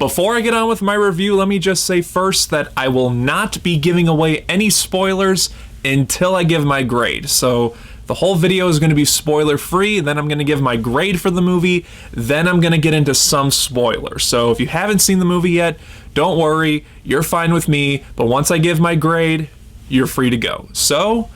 Before I get on with my review, let me just say first that I will not be giving away any spoilers until I give my grade. So the whole video is going to be spoiler free, then I'm going to give my grade for the movie, then I'm going to get into some spoilers. So if you haven't seen the movie yet, don't worry, you're fine with me, but once I give my grade, you're free to go. So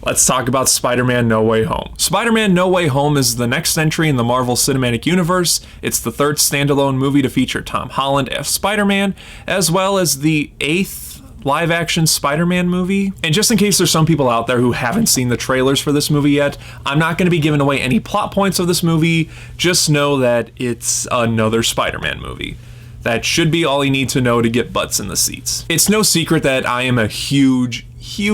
let's talk about Spider-Man No Way Home. Spider-Man No Way Home is the next entry in the Marvel Cinematic Universe. It's the third standalone movie to feature Tom Holland as Spider-Man, as well as the 8th live-action Spider-Man movie. And just in case there's some people out there who haven't seen the trailers for this movie yet, I'm not going to be giving away any plot points of this movie. Just know that it's another Spider-Man movie. That should be all you need to know to get butts in the seats. It's no secret that I am a huge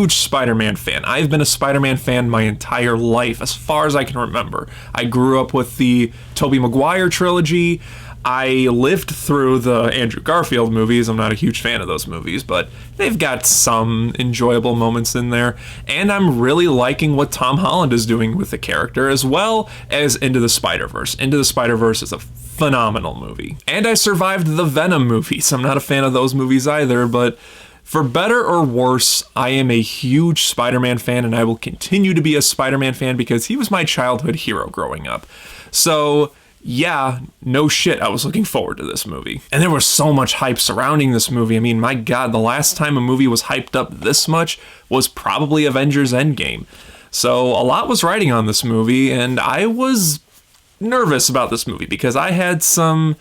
Spider-Man fan. I've been a Spider-Man fan my entire life, as far as I can remember. I grew up with the Tobey Maguire trilogy. I lived through the Andrew Garfield movies. I'm not a huge fan of those movies, but they've got some enjoyable moments in there. And I'm really liking what Tom Holland is doing with the character, as well as Into the Spider-Verse. Into the Spider-Verse is a phenomenal movie. And I survived the Venom movies. I'm not a fan of those movies either, but for better or worse, I am a huge Spider-Man fan, and I will continue to be a Spider-Man fan because he was my childhood hero growing up. So yeah, no shit, I was looking forward to this movie. And there was so much hype surrounding this movie. I mean, my God, the last time a movie was hyped up this much was probably Avengers Endgame. So a lot was riding on this movie, and I was nervous about this movie because I had some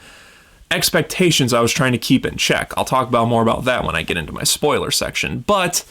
expectations I was trying to keep in check. I'll talk about more about that when I get into my spoiler section, but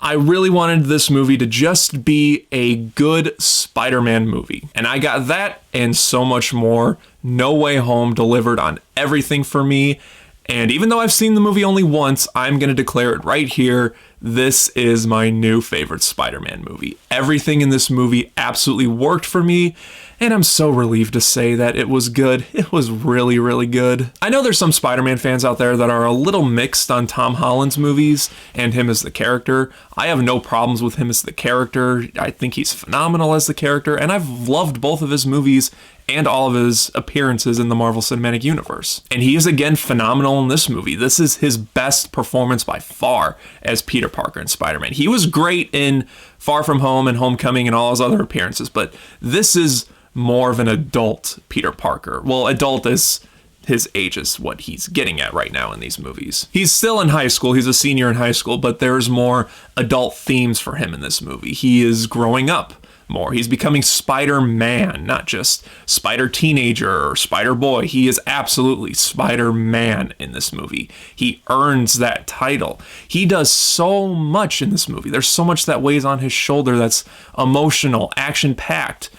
I really wanted this movie to just be a good Spider-Man movie. And I got that and so much more. No Way Home delivered on everything for me. And even though I've seen the movie only once, I'm going to declare it right here. This is my new favorite Spider-Man movie. Everything in this movie absolutely worked for me. And I'm so relieved to say that it was good. It was really, really good. I know there's some Spider-Man fans out there that are a little mixed on Tom Holland's movies and him as the character. I have no problems with him as the character. I think he's phenomenal as the character, and I've loved both of his movies and all of his appearances in the Marvel Cinematic Universe. And he is again phenomenal in this movie. This is his best performance by far as Peter Parker in Spider-Man. He was great in Far From Home and Homecoming and all his other appearances, but this is more of an adult Peter Parker. Well, adult as his age is what he's getting at right now in these movies. He's still in high school, he's a senior in high school, but there's more adult themes for him in this movie. He is growing up more. He's becoming Spider-Man, not just Spider-Teenager or Spider-Boy. He is absolutely Spider-Man in this movie. He earns that title. He does so much in this movie. There's so much that weighs on his shoulder that's emotional, action-packed.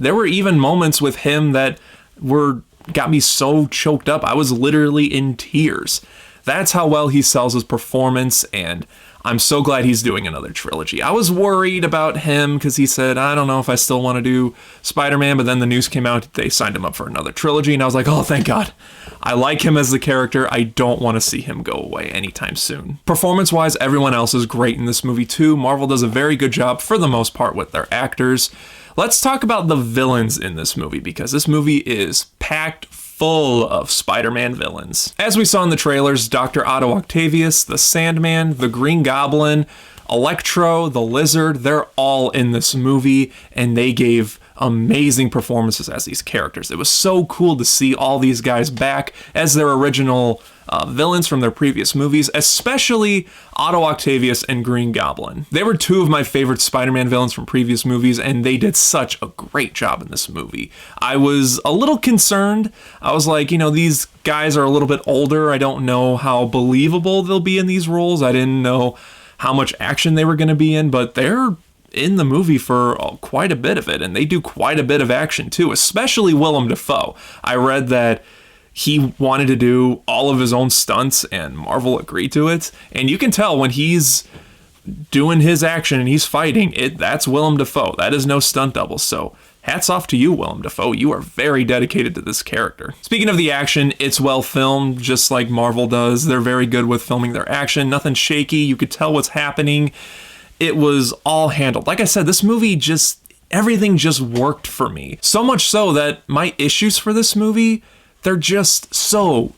There were even moments with him that got me so choked up. I was literally in tears. That's how well he sells his performance, and I'm so glad he's doing another trilogy. I was worried about him because he said, I don't know if I still want to do Spider-Man, but then the news came out, they signed him up for another trilogy, and I was like, oh, thank God. I like him as the character. I don't want to see him go away anytime soon. Performance-wise, everyone else is great in this movie too. Marvel does a very good job, for the most part, with their actors. Let's talk about the villains in this movie, because this movie is packed full of Spider-Man villains. As we saw in the trailers, Dr. Otto Octavius, the Sandman, the Green Goblin, Electro, the Lizard, they're all in this movie, and they gave amazing performances as these characters. It was so cool to see all these guys back as their original villains from their previous movies, especially Otto Octavius and Green Goblin. They were two of my favorite Spider-Man villains from previous movies, and they did such a great job in this movie. I was a little concerned. I was like, these guys are a little bit older. I don't know how believable they'll be in these roles. I didn't know how much action they were going to be in, but they're in the movie for quite a bit of it, and they do quite a bit of action too, especially Willem Dafoe. I read that he wanted to do all of his own stunts, and Marvel agreed to it. And you can tell when he's doing his action and he's fighting, that's Willem Dafoe. That is no stunt double. So hats off to you, Willem Dafoe. You are very dedicated to this character. Speaking of the action, it's well filmed, just like Marvel does. They're very good with filming their action. Nothing shaky. You could tell what's happening. It was all handled. Like I said, this movie everything just worked for me. So much so that my issues for this movie they're just so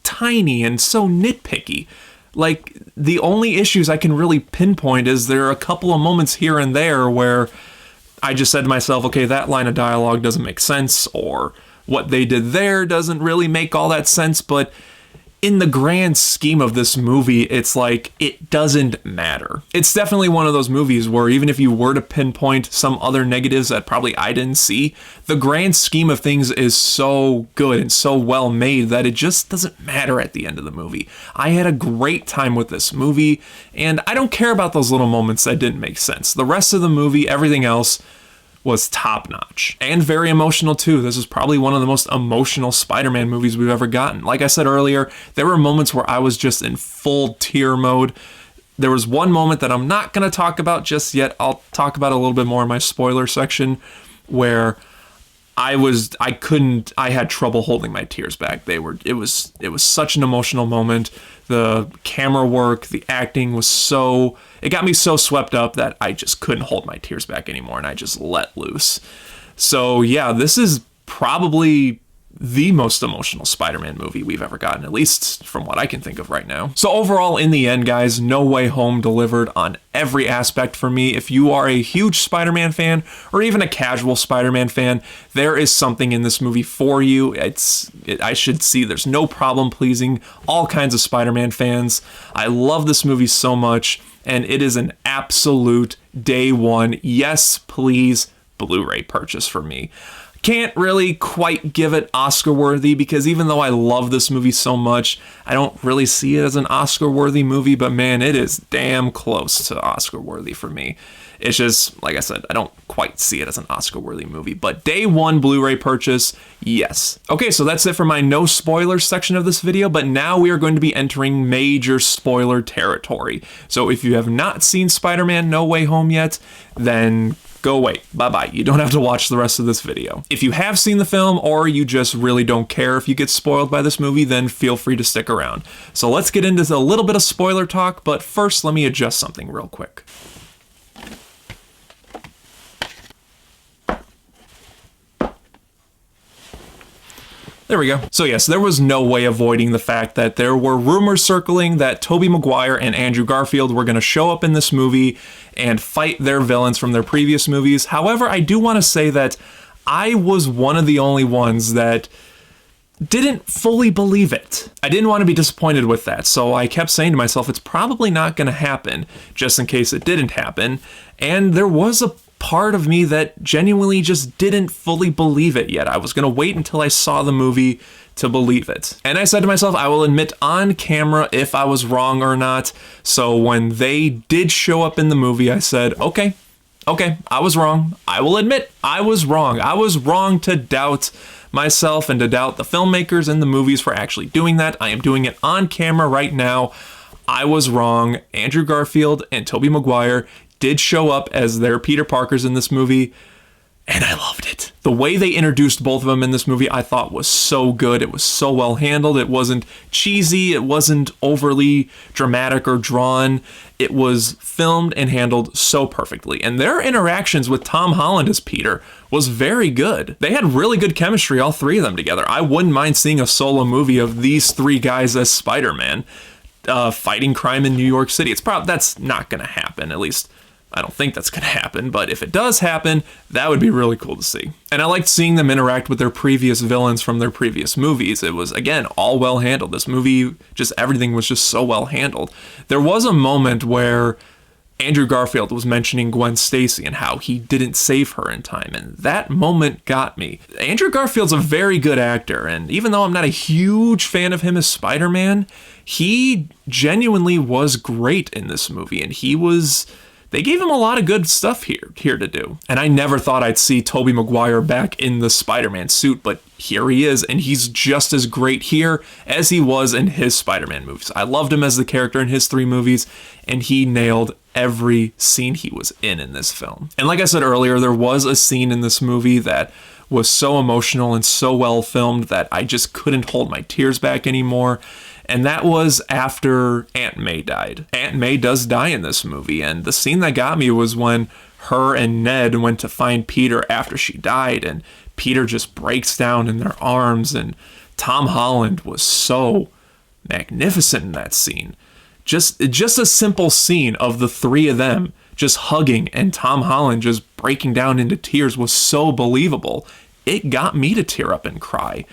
tiny and so nitpicky. Like, the only issues I can really pinpoint is there are a couple of moments here and there where I just said to myself, okay, that line of dialogue doesn't make sense, or what they did there doesn't really make all that sense, but in the grand scheme of this movie, it's like, it doesn't matter. It's definitely one of those movies where even if you were to pinpoint some other negatives that probably I didn't see, the grand scheme of things is so good and so well made that it just doesn't matter at the end of the movie. I had a great time with this movie, and I don't care about those little moments that didn't make sense. The rest of the movie, everything else, was top-notch and very emotional too. This is probably one of the most emotional Spider-Man movies we've ever gotten. Like I said earlier, there were moments where I was just in full tear mode. There was one moment that I'm not going to talk about just yet. I'll talk about a little bit more in my spoiler section, where I had trouble holding my tears back. It was such an emotional moment. The camera work, the acting it got me so swept up that I just couldn't hold my tears back anymore, and I just let loose. So yeah, this is probably the most emotional Spider-Man movie we've ever gotten, at least from what I can think of right now. So overall, in the end, guys, No Way Home delivered on every aspect for me. If you are a huge Spider-Man fan, or even a casual Spider-Man fan, there is something in this movie for you. I should see there's no problem pleasing all kinds of Spider-Man fans. I love this movie so much, and it is an absolute day one, yes please, Blu-ray purchase for me. Can't really quite give it Oscar worthy, because even though I love this movie so much, I don't really see it as an Oscar worthy movie, but man, it is damn close to Oscar worthy for me. It's just, like I said, I don't quite see it as an Oscar worthy movie, but day one Blu-ray purchase, yes. Okay, so that's it for my no spoilers section of this video, but now we are going to be entering major spoiler territory. So if you have not seen Spider-Man No Way Home yet, then go away. Bye-bye. You don't have to watch the rest of this video. If you have seen the film, or you just really don't care if you get spoiled by this movie, then feel free to stick around. So let's get into a little bit of spoiler talk, but first let me adjust something real quick. There we go. So yes, there was no way avoiding the fact that there were rumors circling that Tobey Maguire and Andrew Garfield were going to show up in this movie and fight their villains from their previous movies. However, I do want to say that I was one of the only ones that didn't fully believe it. I didn't want to be disappointed with that, so I kept saying to myself, it's probably not going to happen, just in case it didn't happen. And there was a part of me that genuinely just didn't fully believe it yet. I was going to wait until I saw the movie to believe it. And I said to myself, I will admit on camera if I was wrong or not. So when they did show up in the movie, I said, okay, I was wrong. I will admit I was wrong. I was wrong to doubt myself and to doubt the filmmakers and the movies for actually doing that. I am doing it on camera right now. I was wrong. Andrew Garfield and Tobey Maguire did show up as their Peter Parkers in this movie, and I loved it. The way they introduced both of them in this movie I thought was so good. It was so well handled. It wasn't cheesy. It wasn't overly dramatic or drawn. It was filmed and handled so perfectly. And their interactions with Tom Holland as Peter was very good. They had really good chemistry, all three of them together. I wouldn't mind seeing a solo movie of these three guys as Spider-Man fighting crime in New York City. That's not going to happen, at least I don't think that's going to happen, but if it does happen, that would be really cool to see. And I liked seeing them interact with their previous villains from their previous movies. It was, again, all well handled. This movie, just everything was just so well handled. There was a moment where Andrew Garfield was mentioning Gwen Stacy and how he didn't save her in time, and that moment got me. Andrew Garfield's a very good actor, and even though I'm not a huge fan of him as Spider-Man, he genuinely was great in this movie, and they gave him a lot of good stuff here to do. And I never thought I'd see Tobey Maguire back in the Spider-Man suit, but here he is, and he's just as great here as he was in his Spider-Man movies. I loved him as the character in his 3 movies, and he nailed every scene he was in this film. And like I said earlier, there was a scene in this movie that was so emotional and so well filmed that I just couldn't hold my tears back anymore. And that was after Aunt May died. Aunt May does die in this movie, and the scene that got me was when her and Ned went to find Peter after she died, and Peter just breaks down in their arms, and Tom Holland was so magnificent in that scene. Just a simple scene of the three of them just hugging and Tom Holland just breaking down into tears was so believable. It got me to tear up and cry.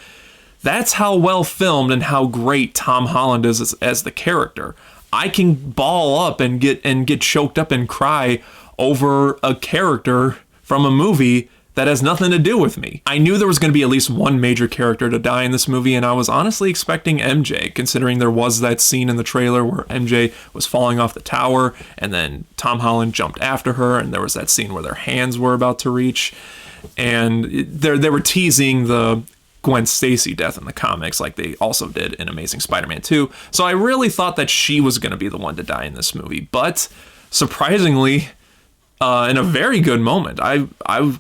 That's how well filmed and how great Tom Holland is as the character. I can ball up and get choked up and cry over a character from a movie that has nothing to do with me. I knew there was going to be at least one major character to die in this movie, and I was honestly expecting MJ, considering there was that scene in the trailer where MJ was falling off the tower, and then Tom Holland jumped after her, and there was that scene where their hands were about to reach, and they were teasing the Gwen Stacy death in the comics like they also did in Amazing Spider-Man 2, so I really thought that she was going to be the one to die in this movie, but surprisingly, in a very good moment. I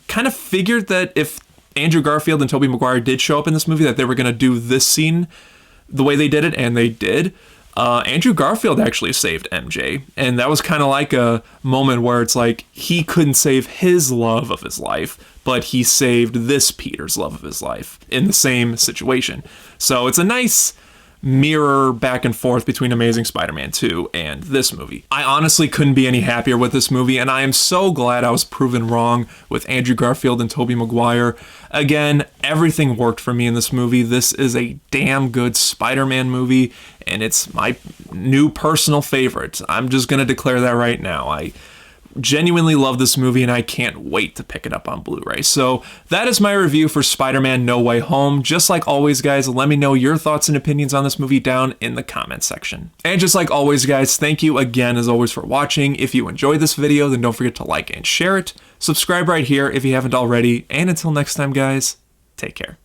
kind of figured that if Andrew Garfield and Tobey Maguire did show up in this movie, that they were going to do this scene the way they did it, and they did. Andrew Garfield actually saved MJ, and that was kind of like a moment where it's like he couldn't save his love of his life, but he saved this Peter's love of his life in the same situation. So it's a nice mirror back and forth between Amazing Spider-Man 2 and this movie. I honestly couldn't be any happier with this movie, and I am so glad I was proven wrong with Andrew Garfield and Tobey Maguire. Again, everything worked for me in this movie. This is a damn good Spider-Man movie, and it's my new personal favorite. I'm just gonna declare that right now. I genuinely love this movie, and I can't wait to pick it up on Blu-ray. So that is my review for Spider-Man No Way Home. Just like always, guys, let me know your thoughts and opinions on this movie down in the comment section. And just like always, guys, thank you again as always for watching. If you enjoyed this video, then don't forget to like and share it. Subscribe right here if you haven't already. And until next time, guys, take care.